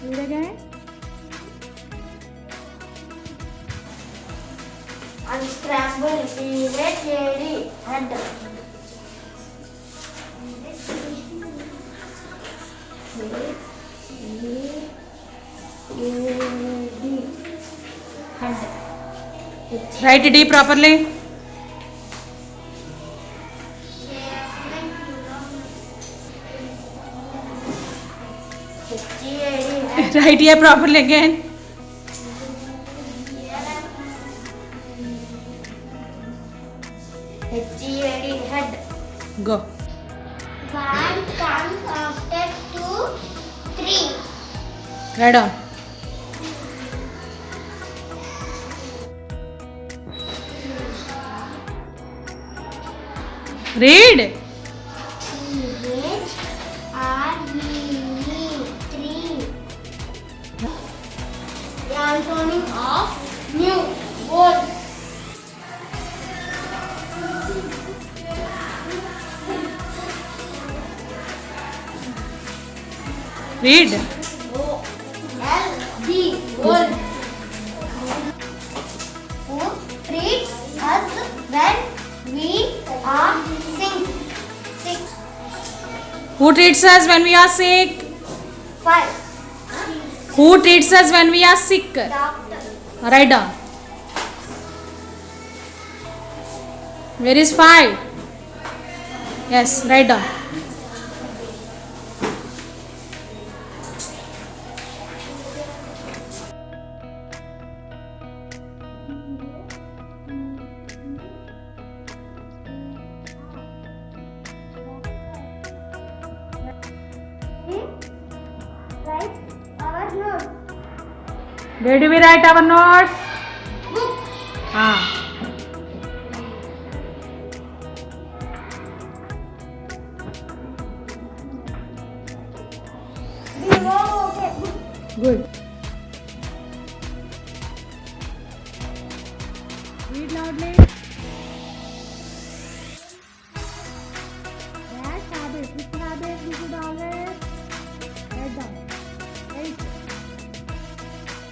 Read again. Unscramble, P-H-A-D, head. Write D properly. Write here properly again. H-E-A-D, head. Go. 1 comes after 2, 3. Write down. Read. T-H-R-E-E, 3. The antonym of new, old. Read. O-L-D, old. Who treats us when we are sick? Who treats us when we are sick? 5. Who treats us when we are sick? Doctor. Write down. Where is 5? Yes, write down. Write our notes. Where do we write our notes? Book. Okay. Good. Read loudly. Bad habit. Which habit we should always write down? 8.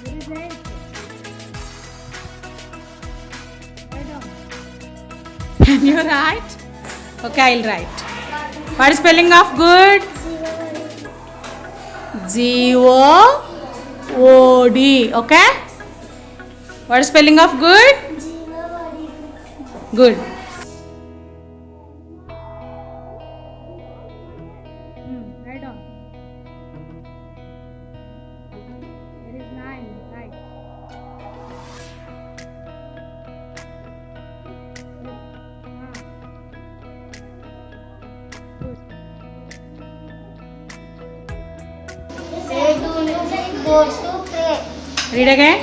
Where is 8? Write down. Can you write? Okay, I'll write. What is spelling of good? G-O-O-D. Okay? What is spelling of good? Good. Write down. There is 9. Right. Good. Where do you go to pray? Read again.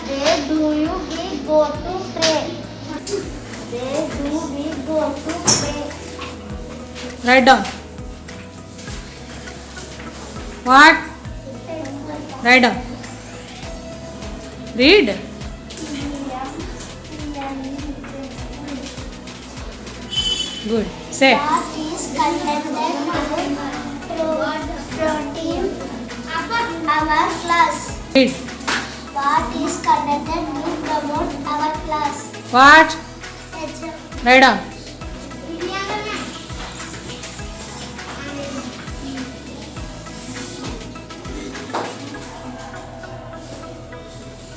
Where do you go to pray? Where do we go to pray? Write down. What? Write down. Read. Good. Say. What is contained protein our class? Read. What is conducted to promote our class? What? Write down.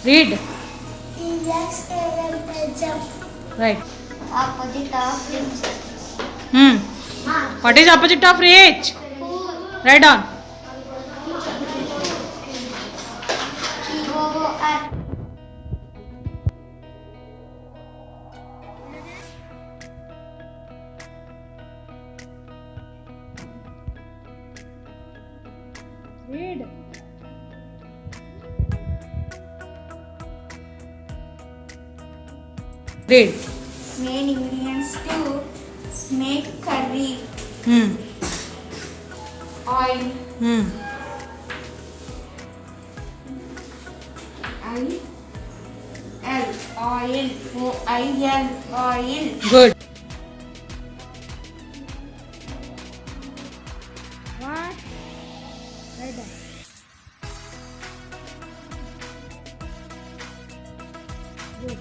Read. Right. Opposite of rich. What is opposite of rich? Write down. G-O-O-R. Read. Read. Main ingredients to make curry. Oil. I-L. Oil. O-I-L. Oil. Good. What? Write down. Good.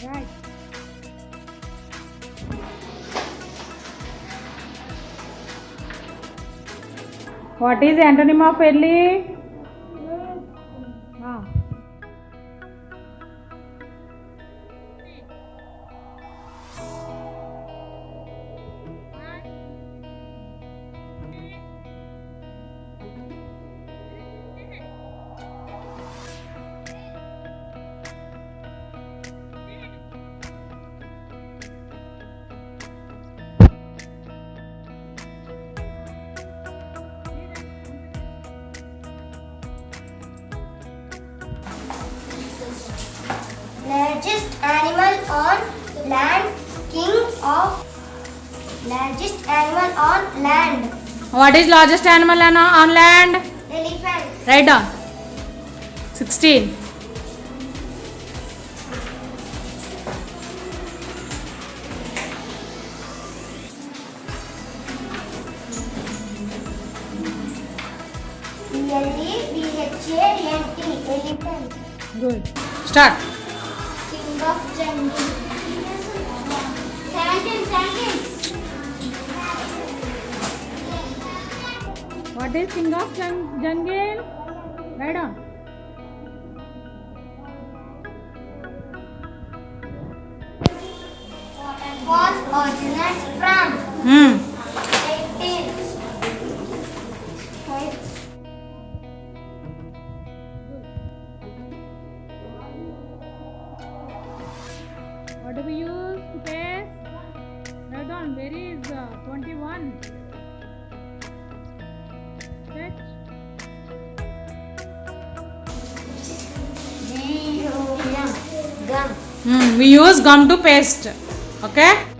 Right. What is the antonym of early? Ah. Largest animal on land, king of largest animal on land. What is largest animal on land? Elephant. Write down. 16. ELEPHANT. Elephant. Good. Start. King of jungle. 17. What is king of jungle? Write down. Was originated from 18. What do we use to paste? Write down. Where is 21? Stretch. Gum. We use gum to paste. Okay.